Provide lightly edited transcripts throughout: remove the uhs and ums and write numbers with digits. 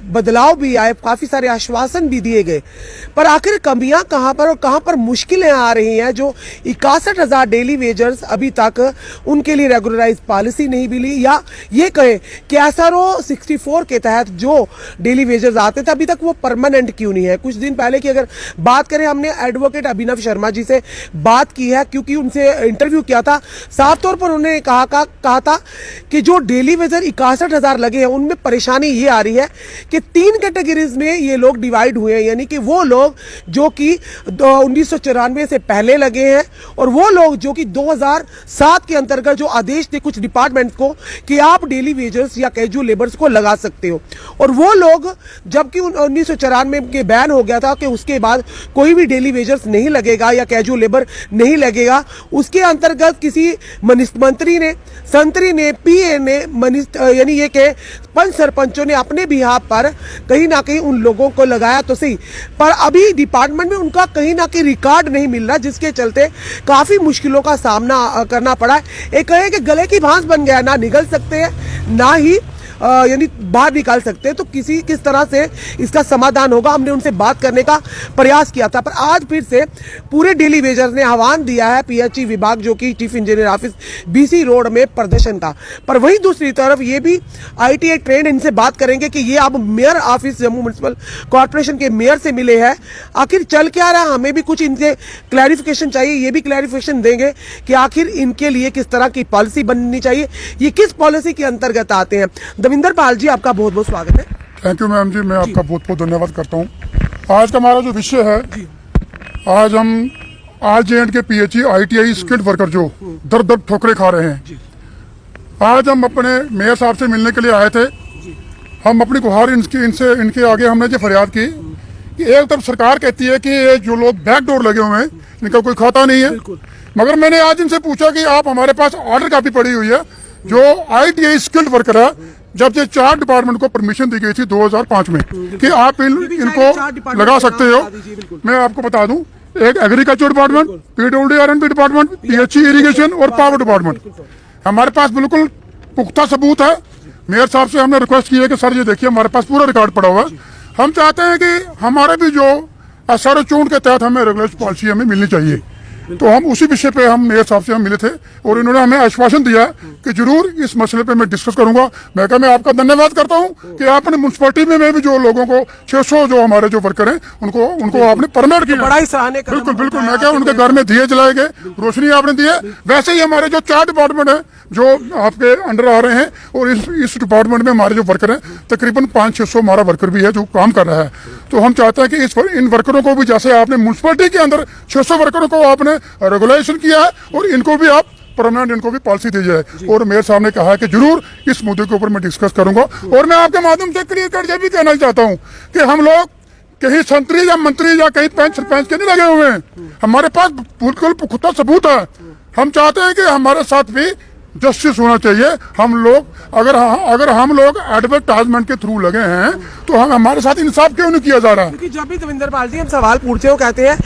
बदलाव भी आए, काफी सारे आश्वासन भी दिए गए, पर आखिर कमियां कहां पर और कहां पर मुश्किलें आ रही हैं। जो 61,000 डेली वेजर्स अभी तक उनके लिए रेगुलराइज पॉलिसी नहीं मिली, या ये कहें कि SRO 64 के तहत जो डेली वेजर्स आते थे अभी तक वो परमानेंट क्यों नहीं है। कुछ दिन पहले की अगर बात करें, हमने एडवोकेट अभिनव शर्मा जी से बात की है, क्योंकि उनसे इंटरव्यू किया था। साफ तौर पर उन्होंने कहा था कि जो डेली वेजर 61,000 लगे हैं उनमें परेशानी ये आ रही है कि 3 कैटेगरीज में ये लोग डिवाइड हुए हैं, यानी कि वो लोग जो कि 1994 से पहले लगे हैं, और वो लोग जो कि 2007 के अंतर्गत जो आदेश थे कुछ डिपार्टमेंट को कि आप डेली वेजर्स या कैजुअल लेबर्स को लगा सकते हो, और वो लोग जबकि 1994 के बैन हो गया था कि उसके बाद कोई भी डेली वेजर्स नहीं लगेगा या कैजुअल लेबर नहीं लगेगा, उसके अंतर्गत किसी मंत्री ने, संतरी ने, PA ने, यानी ये कि पंच सरपंचों ने अपने बिहाफ पर कहीं ना कहीं उन लोगों को लगाया तो सही, पर अभी डिपार्टमेंट में उनका कहीं ना कहीं रिकॉर्ड नहीं मिल रहा, जिसके चलते काफी मुश्किलों का सामना करना पड़ा है। एक कहे कि गले की भांस बन गया, ना निकल सकते हैं ना ही यानी बाहर निकाल सकते हैं। तो किस तरह से इसका समाधान होगा, हमने उनसे बात करने का प्रयास किया था, पर आज फिर से पूरे डेली वेजर्स ने आह्वान दिया है PHE विभाग जो कि chief engineer office BC road में प्रदर्शन का। पर वहीं दूसरी तरफ ये भी ITI ट्रेंड, इनसे बात करेंगे कि ये अब mayor office Jammu municipal corporation के मेयर से मिले हैं, आखिर चल क्या रहा है, हमें भी कुछ इनसे क्लैरिफिकेशन चाहिए। ये भी क्लैरिफिकेशन देंगे कि आखिर इनके लिए किस तरह की पॉलिसी बननी चाहिए, ये किस पॉलिसी के अंतर्गत आते हैं। दविंदर पाल जी, आपका बहुत बहुत स्वागत है। थैंक यू मैम जी, मैं आपका बहुत बहुत धन्यवाद करता हूँ। आज का हमारा जो विषय है, आज हम RJ&K PHE ITI skilled worker जो दर दर ठोकरे खा रहे हैं, आज हम अपने मेयर साहब से मिलने के लिए आए थे। हम अपनी गुहार इनके आगे हमने जो फरियाद की कि एक तरफ सरकार कहती है कि ये जो लोग बैक डोर लगे हुए हैं इनका कोई खाता नहीं है, मगर मैंने आज इनसे पूछा कि आप, हमारे पास ऑर्डर कापी पड़ी हुई है जो ITI स्किल्ड वर्कर है, जब ये 4 डिपार्टमेंट को परमिशन दी गई थी 2005 में कि आप इनको लगा सकते हो। मैं आपको बता दूं, एक agriculture department, PWD-R&B department, PHE irrigation और पावर डिपार्टमेंट, हमारे पास बिल्कुल पुख्ता सबूत है। मेयर साहब से हमने रिक्वेस्ट की है कि सर ये देखिए हमारे पास पूरा रिकॉर्ड पड़ा हुआ है, हम चाहते हैं कि हमारे भी जो SRO चूंड के तहत हमें रेगुलेशन पॉलिसी हमें मिलनी चाहिए। तो हम उसी विषय पे हम मेयर साहब से हम मिले थे और इन्होंने हमें आश्वासन दिया कि जरूर इस मसले पे मैं डिस्कस करूंगा। मैं आपका धन्यवाद करता हूं कि आपने म्युनिसिपैलिटी में भी जो लोगों को 600 जो हमारे जो वर्कर हैं उनको आपने परमिट किया, बड़ा ही सराहनीय कदम। बिल्कुल मैं उनके घर में दिए जलाए गए, रोशनी आपने दी है। वैसे ही हमारे जो 4 डिपार्टमेंट है जो आपके अंडर आ रहे हैं, और इस डिपार्टमेंट में हमारे जो वर्कर हैं तकरीबन 500-600 हमारा वर्कर भी है जो काम कर रहा है। तो हम चाहते हैं कि इन वर्करों को भी, जैसे आपने म्युनिसिपैलिटी के अंदर 600 वर्करों को आपने रेगुलेशन किया है, और इनको भी आप परमानेंट इनको भी पॉलिसी दी जाए। और मेयर साहब ने कहा है कि जरूर इस मुद्दे के ऊपर मैं डिस्कस करूंगा। और मैं आपके माध्यम से क्लियर कर ये भी कहना चाहता हूँ कि हम लोग कहीं संतरी या मंत्री या कहीं पंच सरपंच के नहीं लगे हुए हैं, हमारे पास बिल्कुल पुख्ता सबूत है। हम चाहते हैं कि हमारे साथ भी जस्टिस होना चाहिए। हम लोग अगर हम लोग एडवर्टाइजमेंट के थ्रू लगे हैं तो हमारे साथ इंसाफ क्यों नहीं किया जा रहा है? क्योंकि जब भी दविंदर पाल जी हम सवाल पूछते हो कहते हैं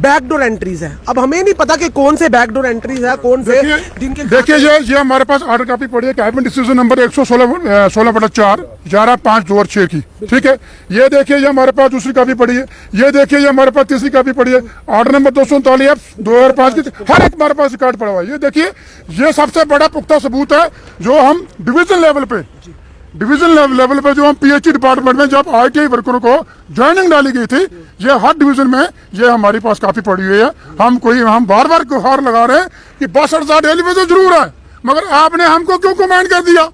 बैकडोर एंट्रीज है। अब हमें नहीं पता कि कौन से बैकडोर एंट्रीज है, कौन से जिनके। देखिए ये हमारे पास ऑर्डर कॉपी पड़ी है, कैबिनेट डिसीजन नंबर 116/4 11/5/2006 की, ठीक है। ये देखिए ये हमारे पास दूसरी कॉपी पड़ी है, ये देखिए ये हमारे पास तीसरी कॉपी पड़ी है, ऑर्डर नंबर 239 2005 की, हर एक हमारे पास रिकॉर्ड पड़ा हुआ है। ये देखिए ये सबसे बड़ा पुख्ता सबूत है जो हम डिवीजन लेवल पे जो हम PHE डिपार्टमेंट में जब ITI वर्करों को ज्वाइनिंग डाली गई थी, ये हर डिवीजन में ये हमारे पास काफी पड़ी हुई है। हम बार बार गुहार लगा रहे हैं कि 62,000 डेली वेजेस जरूर है, मगर आपने हमको क्यों कमांड कर दिया,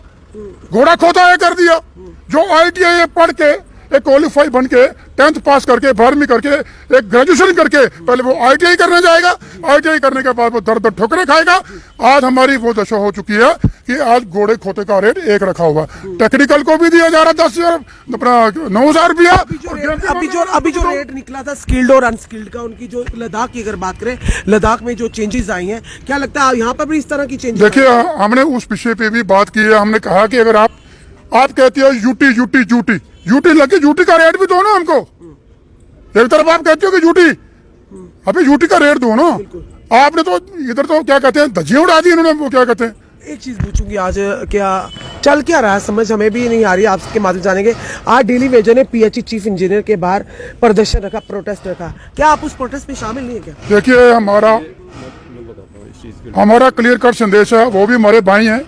घोड़ा खोता है कर दिया। जो ITI पढ़ के एक क्वालिफाई बन के 10th पास करके 12वीं करके एक ग्रेजुएशन करके पहले वो ITI करने जाएगा, ITI करने के बाद वो दर दर ठोकरे खाएगा। आज हमारी वो दशा हो चुकी है कि आज घोड़े खोते का रेट एक रखा हुआ, टेक्निकल को भी दिया जा रहा 10,000 अपना 9,000 रुपया। अभी जो रेट निकला था स्किल्ड और अनस्किल्ड का, उनकी जो लद्दाख की अगर बात करें, लद्दाख में जो चेंजेस आई हैं, क्या लगता है यहाँ पर भी इस तरह की चेंजेस? देखिए हमने उस विषय पे भी बात की है। हमने कहा कि अगर आप कहते हो यूटी लगे, यूटी का रेट भी दो ना हमको। एक तरफ आप कहते हो कि यूटी, अभी यूटी का रेट दो ना। आपने तो इधर तो क्या कहते हैं धज्जियां उड़ा दी इन्होंने, वो क्या कहते हैं एक चीज पूछूंगी आज, क्या चल क्या रहा है समझ हमें भी नहीं आ रही, आपके माध्यम जानेंगे। आज डेली वेजर ने पीएचई चीफ इंजीनियर के बाहर प्रदर्शन रखा, प्रोटेस्ट रखा, क्या आप उस प्रोटेस्ट में शामिल नहीं है क्या? देखिए, हमारा क्लियर कट संदेश है, वो भी हमारे भाई हैं।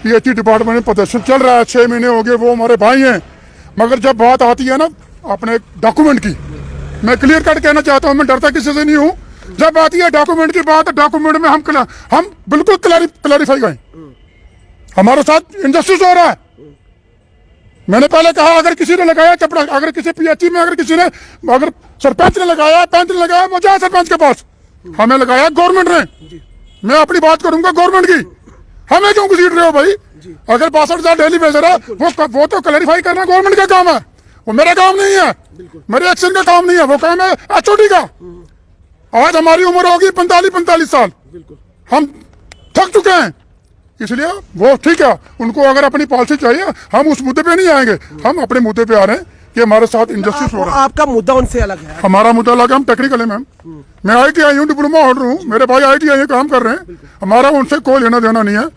पीएचई डिपार्टमेंट में प्रदर्शन चल रहा है, 6 महीने हो गए, वो हमारे भाई हैं। मगर जब बात आती है ना अपने डॉक्यूमेंट की, मैं क्लियर कट कहना चाहता हूँ, मैं डरता किसी से नहीं हूँ। जब आती है डॉक्यूमेंट की बात, डॉक्यूमेंट में हम बिल्कुल क्लैरिफाई गए, हमारे साथ इनजस्टिस हो रहा है। मैंने पहले कहा, अगर किसी ने लगाया कपड़ा, अगर किसी पीएचई में अगर सरपंच ने लगाया, पंच ने लगाया, वो जाए सरपंच के पास। हमें लगाया गवर्नमेंट ने, मैं अपनी बात करूंगा गवर्नमेंट की, हमें क्यों घसीट रहे हो भाई? अगर 62,000 डेली वेजर है, वो तो क्लैरिफाई करना गवर्नमेंट का काम है, वो मेरा काम नहीं है, मेरे एक्शन का काम नहीं है, वो काम है एचओडी का। आज हमारी उम्र होगी 45 साल, हम थक चुके हैं, इसलिए वो ठीक है, उनको अगर अपनी पॉलिसी चाहिए, हम उस मुद्दे पे नहीं आएंगे, हम अपने मुद्दे पे आ रहे हैं कि हमारे साथ इंजस्टिस हो रहा है। आपका मुद्दा उनसे अलग है? हमारा मुद्दा अलग है, हम टेक्निकल है मैम, मैं ITI हूँ, डिप्लोमा होल्डर हूँ, मेरे भाई ITI में काम कर रहे हैं, हमारा उनसे कोई लेना देना नहीं है,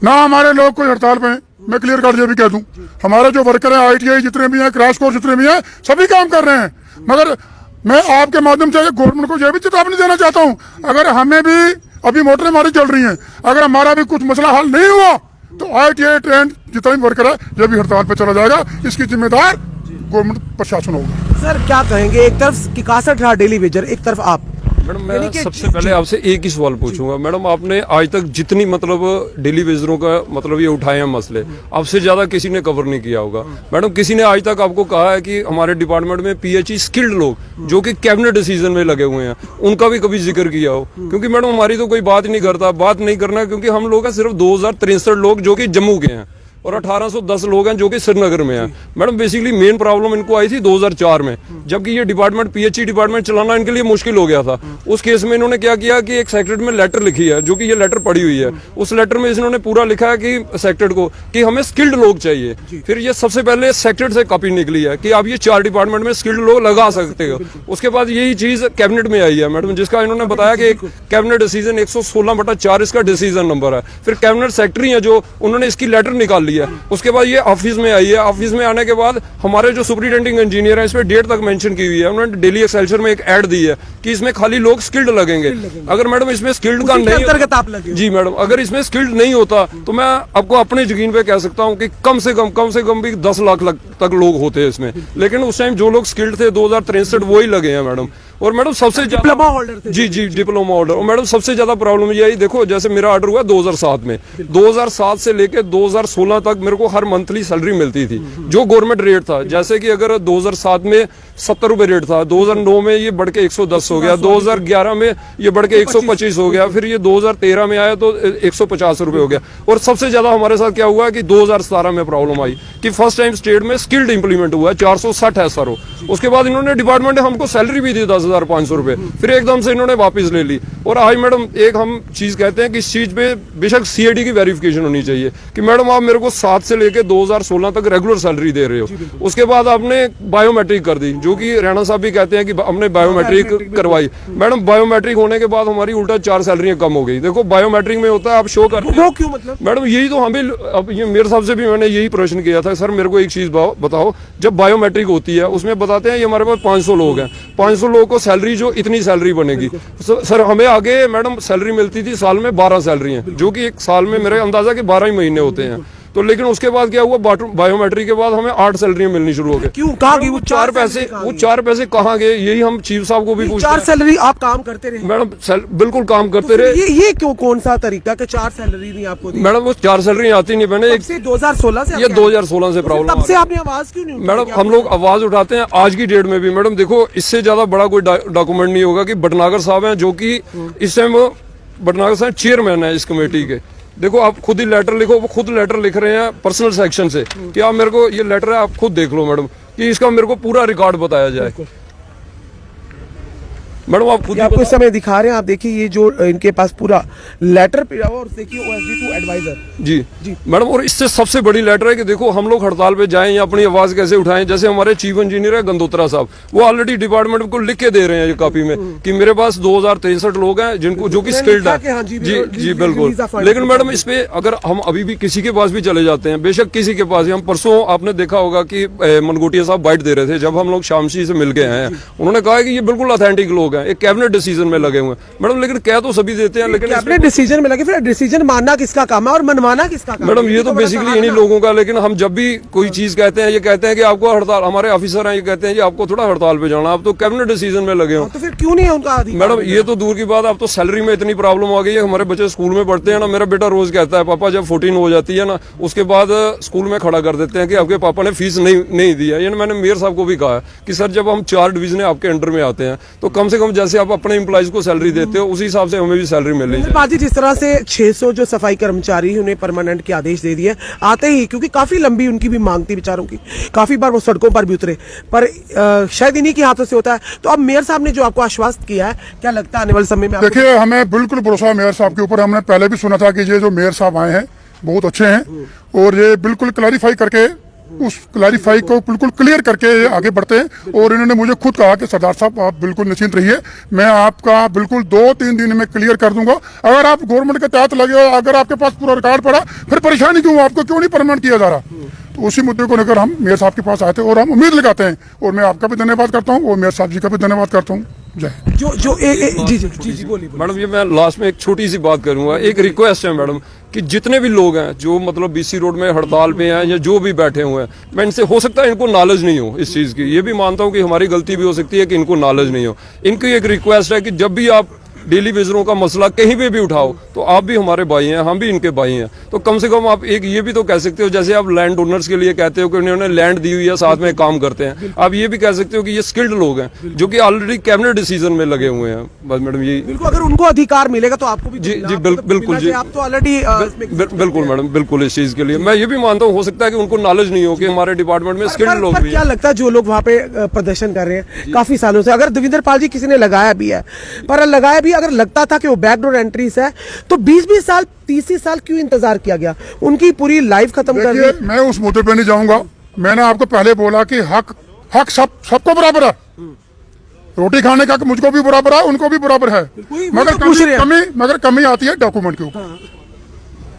ना हमारे लोग कोई हड़ताल पे हैं। मैं क्लियर कर ये भी कह दूं, हमारे जो वर्कर हैं ITI जितने भी हैं, क्रैश कोर्स जितने भी हैं, सभी काम कर रहे हैं। मगर मैं आपके माध्यम से गवर्नमेंट को यह भी चेतावनी देना चाहता हूँ, अगर हमें भी अभी मोटरें हमारी चल रही हैं, अगर हमारा भी कुछ मसला हल नहीं हुआ तो ITI ट्रेन जितना भी वर्कर है ये भी हड़ताल पे चला जाएगा, इसकी जिम्मेदार गवर्नमेंट प्रशासन होगा। सर क्या कहेंगे, एक तरफ 61 रहा डेली वेजर, एक तरफ आप। मैडम, मैं सबसे पहले आपसे एक ही सवाल पूछूंगा। मैडम, आपने आज तक जितनी डेली वेजरों का ये उठाए हैं मसले, आपसे ज्यादा किसी ने कवर नहीं किया होगा। मैडम, किसी ने आज तक आपको कहा है कि हमारे डिपार्टमेंट में पीएचई स्किल्ड लोग जो कि कैबिनेट डिसीजन में लगे हुए हैं, उनका भी कभी जिक्र किया हो? क्योंकि मैडम हमारी तो कोई बात नहीं करता, बात नहीं करना, क्योंकि हम लोग हैं सिर्फ 2063 लोग जो कि जम्मू के हैं और 1810 लोग हैं जो कि श्रीनगर में हैं। मैडम, बेसिकली मेन प्रॉब्लम इनको आई थी 2004 में, जबकि ये डिपार्टमेंट पीएचई डिपार्टमेंट चलाना इनके लिए मुश्किल हो गया था। उस केस में इन्होंने क्या किया कि एक सेक्रेटरीट में लेटर लिखी है, जो कि ये लेटर पड़ी हुई है। उस लेटर में इन्होंने पूरा लिखा है कि सेक्रेटरीट को कि हमें स्किल्ड लोग चाहिए। फिर ये सबसे पहले सेक्रेटरीट से कॉपी निकली है कि आप ये 4 डिपार्टमेंट में स्किल्ड लोग लगा सकते हो। उसके बाद यही चीज कैबिनेट में आई है मैडम, जिसका इन्होंने बताया कि कैबिनेट डिसीजन 116/4 इसका डिसीजन नंबर है। फिर कैबिनेट सेक्रेटरी है जो उन्होंने इसकी लेटर निकाल ली है। उसके बाद ये ऑफिस में आई है, ऑफिस में आने के बाद हमारे जो सुपरिटेंडिंग इंजीनियर है, इसमें डेट तक मेंशन की हुई है, उन्होंने डेली एक्सेलसियर में एक ऐड दी है कि इसमें खाली लोग स्किल्ड लगेंगे। अगर मैडम इसमें स्किल्ड का नहीं अंतर्गत आप लगे, जी मैडम, अगर इसमें स्किल्ड नहीं होता तो मैं आपको अपने यकीन पे कह सकता हूं कि कम से कम भी 10 लाख तक लोग होते हैं इसमें। लेकिन उस टाइम जो लोग स्किल्ड थे 2063 वो ही लगे हैं मैडम। और मैडम सबसे डिप्लोमा होल्डर थे। G diploma holder. और मैडम सबसे ज्यादा प्रॉब्लम ये आई, देखो जैसे मेरा ऑर्डर हुआ 2007 में, 2007 से लेके 2016 तक मेरे को हर मंथली सैलरी मिलती थी जो गवर्नमेंट रेट था। जैसे कि अगर 2007 में 70 रुपए रेट था, 2009 में ये बढ़ के 110 हो गया, 2011 में ये बढ़ के 125 हो गया, फिर ये 2013 में आया तो 150 रुपए हो गया। और सबसे ज्यादा हमारे साथ क्या हुआ कि 2017 में प्रॉब्लम आई कि फर्स्ट टाइम स्टेट में स्किल्ड इंप्लीमेंट हुआ है, 460 SRO। उसके बाद इन्होंने डिपार्टमेंट ने हमको सैलरी भी दी 10,500 रुपए, फिर एकदम से इन्होंने वापस ले ली। और आज मैडम एक हम चीज कहते हैं कि इस चीज पे बेशक CID की वेरिफिकेशन होनी चाहिए कि मैडम आप मेरे को 7 से लेके 2016 तक रेगुलर सैलरी दे रहे हो। उसके बाद आपने बायोमेट्रिक कर दी, जो कि राणा साहब भी कहते हैं कि हमने बायोमेट्रिक करवाई। मैडम, बायोमेट्रिक होने के बाद हमारी उल्टा 4 सैलरियां कम हो गई। देखो बायोमेट्रिक में होता है आप शो करते हो, क्यों मतलब? मैडम यही तो हमें, अब ये मेरे साहब से भी मैंने यही प्रश्न किया था, सर मेरे को एक चीज बताओ, जब बायोमेट्रिक होती है उसमें बताते हैं ये हमारे पास 500 लोग हैं, 500 लोगों को सैलरी जो इतनी सैलरी बनेगी। सर हमें आगे मैडम सैलरी मिलती थी साल में 12 सैलरी हैं, जो कि एक साल में मेरे अंदाजा कि 12 ही महीने होते हैं। तो लेकिन उसके बाद क्या हुआ, बायोमेट्रिक के बाद हमें 8 सैलरियां मिलनी शुरू हो गई। क्यों, कहाँ गई वो 4 पैसे कहाँ गए? यही हम चीफ साहब को भी पूछते हैं। 4 सैलरी आप काम करते रहे मैडम, बिल्कुल काम करते रहे। ये क्यों, कौन सा तरीका कि 4 सैलरी नहीं आपको दी? मैडम वो 4 सैलरी आती नहीं, मैंने 2016 से, ये 2016 से प्रॉब्लम। तब से आपने आवाज क्यों नहीं उठाई? मैडम हम लोग आवाज उठाते हैं आज की डेट में भी। मैडम देखो, इससे ज्यादा बड़ा कोई डॉक्यूमेंट नहीं होगा कि भटनागर साहब हैं, जो कि इस टाइम भटनागर साहब चेयरमैन है इस कमेटी के। देखो आप खुद ही लेटर लिखो, वो खुद लेटर लिख रहे हैं पर्सनल सेक्शन से कि आप मेरे को, ये लेटर है आप खुद देख लो मैडम, कि इसका मेरे को पूरा रिकॉर्ड बताया जाए। मैडम आप खुद ये ही आपको इस बताओ। समय दिखा रहे हैं, आप देखिए ये जो इनके पास पूरा लेटर पड़ा हुआ और देखिए OSD2 एडवाइजर। जी जी। मैडम, और इससे सबसे बड़ी लेटर है कि देखो हम लोग हड़ताल पे जाएं या अपनी आवाज कैसे उठाएं। जैसे हमारे चीफ इंजीनियर है गंदोत्रा साहब, वो ऑलरेडी डिपार्टमेंट को लिख के दे रहे हैं ये कॉपी में कि मेरे पास 2063 लोग हैं जिनको जो कि उन्होंने स्किल्ड लिखा कि हाँ है। जी, जी वीजा जी बिल्कुल। फंड लेकिन को मैडम चाहिए। इस पे अगर हम अभी भी किसी के पास भी चले जाते हैं, बेशक किसी के पास ही, हम परसों आपने देखा होगा कि मनगोटिया साहब बाइट दे रहे थे जब हम लोग शामशी से मिल के आए हैं, उन्होंने कहा कि ये बिल्कुल ऑथेंटिक लोग हैं, एक कैबिनेट डिसीजन में लगे हुए हैं। मैडम लेकिन कह तो सभी देते हैं, लेकिन अपने डिसीजन में लगे, फिर डिसीजन मानना किसका काम है और मनवाना किसका काम है? मैडम ये तो बड़ा बेसिकली सवाल है इन्हीं ना। लोगों का। लेकिन हम जब भी कोई चीज कहते हैं, ये कहते हैं कि आपको हड़ताल, हमारे ऑफिसर हैं ये कहते हैं कि आपको थोड़ा हड़ताल पे जाना, आप तो कैबिनेट डिसीजन में लगे हो। तो फिर क्यों नहीं है उनका अधिकार? मैडम ये तो दूर की बात, अब तो सैलरी में इतनी प्रॉब्लम आ गई है। हमारे बच्चे स्कूल में पढ़ते हैं ना, मेरा बेटा रोज कहता है पापा जब 14 हो जाती है ना, उसके बाद स्कूल में खड़ा कर देते हैं कि आपके पापा ने फीस नहीं दिया। यानी मैंने मेयर साहब को भी कहा है कि सर जब हम 4 डिवीजन आपके अंडर में आते हैं तो कम से कम जैसे आप अपने एम्प्लॉइज को सैलरी देते हो उसी हिसाब से हमें भी सैलरी मिलनी चाहिए। बाजी जिस तरह से 600 जो सफाई कर्मचारी उन्हें परमानेंट के आदेश दे दिए आते ही, क्योंकि काफी लंबी उनकी भी मांग थी बेचारों की, काफी बार वो सड़कों पर भी उतरे, पर शायद इन्हीं के हाथों से होता है। तो अब मेयर साहब ने जो आपको आश्वस्त किया है, क्या लगता है आने वाले समय में आपको? देखिए, हमें बिल्कुल भरोसा है मेयर साहब के ऊपर। हमने पहले भी सुना था कि ये जो मेयर साहब आए हैं बहुत अच्छे हैं और ये बिल्कुल क्लैरिफाई करके, उस क्लैरिफाई को बिल्कुल क्लियर करके आगे बढ़ते हैं। और इन्होंने मुझे खुद कहा कि सरदार साहब आप बिल्कुल निश्चिंत रहिए, मैं आपका बिल्कुल 2-3 दिन में क्लियर कर दूंगा। अगर आप गवर्नमेंट के तहत लगे हो, अगर आपके पास पूरा रिकॉर्ड पड़ा, फिर परेशानी क्यों, आपको क्यों नहीं परमानेंट किया जा रहा? तो उसी मुद्दे को लेकर हम मेयर साहब के पास आए थे और हम उम्मीद लगाते हैं। और मैं आपका भी धन्यवाद करता हूँ और मेयर साहब जी का भी धन्यवाद करता हूँ। जय हिंद। जी बोलिए। मैडम ये मैं लास्ट में एक छोटी सी बात करूंगा, एक रिक्वेस्ट है मैडम कि जितने भी लोग हैं जो मतलब बीसी रोड में हड़ताल पे हैं या जो भी बैठे हुए हैं, मैं इनसे, हो सकता है इनको नॉलेज नहीं हो इस चीज की, ये भी मानता हूं कि हमारी गलती भी हो सकती है कि इनको नॉलेज नहीं हो। इनकी एक रिक्वेस्ट है कि जब भी आप डेली वेजरों का मसला कहीं पे भी उठाओ तो आप भी हमारे भाई हैं, हम भी इनके भाई हैं, तो कम से कम आप एक ये भी तो कह सकते हो, जैसे आप लैंड ओनर्स के लिए कहते हो कि उन्होंने लैंड दी हुई है, साथ में काम करते हैं, आप ये भी कह सकते हो कि ये स्किल्ड लोग हैं जो कि ऑलरेडी कैबिनेट डिसीजन में लगे हुए हैं। बस मैडम ये बिल्कुल, अगर उनको अधिकार मिलेगा तो आपको भी जी मिलना, जी आपको तो बिल्कुल मिलना जी, चाहिए। आप तो ऑलरेडी बिल्कुल मैडम, बिल्कुल इस चीज के लिए मैं ये भी मानता हूँ, हो सकता है कि उनको नॉलेज नहीं हो कि हमारे डिपार्टमेंट में स्किल्ड लोग भी क्या हैं। लगता है जो लोग वहाँ पे प्रदर्शन कर रहे हैं काफी सालों से, अगर देवेंद्र पाल जी किसी ने लगाया भी है, पर लगाया भी अगर लगता था कि वो बैकडोर एंट्रीज है, तो 20-20 साल 30 साल क्यों इंतजार किया गया? उनकी पूरी लाइफ खत्म कर देखिए, दी। मैं उस मुद्दे पे नहीं जाऊंगा। मैंने आपको पहले बोला कि हक सबको बराबर है। रोटी खाने का हक मुझको भी बराबर है, उनको भी बराबर है। वही मगर तो पूछ रहे हैं। मगर कमी आती है डॉक्यूमेंट के ऊपर।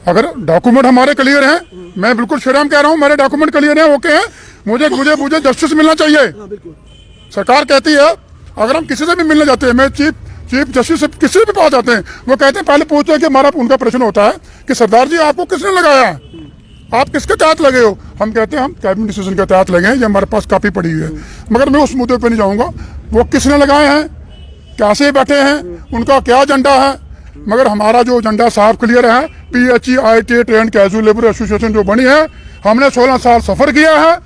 अगर डॉक्यूमेंट हमारे क्लियर हैं, मैं बिल्कुल श्रीराम कह रहा हूं, मेरे डॉक्यूमेंट क्लियर हैं, ओके हैं, मुझे जस्टिस मिलना चाहिए। सरकार कहती है अगर हम किसी से भी मिलने जाते हैं, मैं चीफ जस्टिस से किसी से भी पास जाते हैं, वो कहते हैं पहले पूछते हैं कि हमारा उनका प्रश्न होता है कि सरदार जी आपको किसने लगाया है, आप किसके तहत लगे हो? हम कहते हैं हम कैबिनेट डिसीजन के तहत लगे हैं, ये हमारे पास कापी पड़ी हुई है। मगर मैं उस मुद्दे पे नहीं जाऊंगा, वो किसने लगाए हैं, कैसे बैठे हैं, उनका क्या एजेंडा है। मगर हमारा जो एजेंडा साफ क्लियर है, PHE ITA trend casual labour association जो बनी है, हमने 16 साल सफर किया है।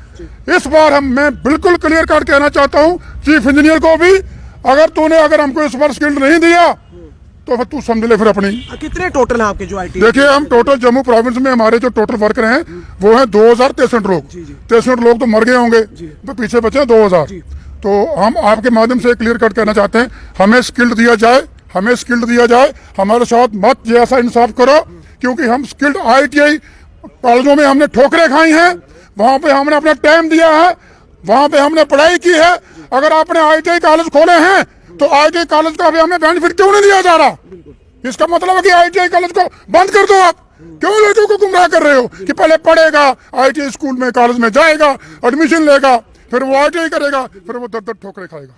इस बार मैं बिल्कुल क्लियर कट कहना चाहता हूँ चीफ इंजीनियर को भी, अगर हमको इस बार स्किल्ड नहीं दिया तो फिर तू समझ ले फिर अपनी। कितने टोटल हैं आपके जो IT? देखिए, हम टोटल जम्मू प्रोविंस में हमारे जो टोटल वर्कर हैं वो हैं 2063 लोग। 63 लोग तो मर गए होंगे, तो पीछे बचे हैं 2000। तो हम आपके माध्यम से क्लियर कट कहना चाहते हैं, हमें स्किल्ड दिया जाए, हमें स्किल्ड दिया जाए। हमारे साथ मत जैसा इंसाफ करो, क्योंकि हम स्किल्ड ITI कॉलेजों में हमने ठोकरें खाई हैं, वहां पे हमने अपना टाइम दिया है, वहां पे हमने पढ़ाई की है। अगर आपने ITI कॉलेज खोले हैं तो ITI कॉलेज का भी हमें बेनिफिट क्यों नहीं दिया जा रहा? इसका मतलब है कि ITI कॉलेज को बंद कर दो। आप क्यों लोगों को गुमराह कर रहे हो कि पहले पढ़ेगा, ITI स्कूल में कॉलेज में जाएगा, एडमिशन लेगा, फिर वो ITI करेगा, फिर वो दर ठोकरे खाएगा।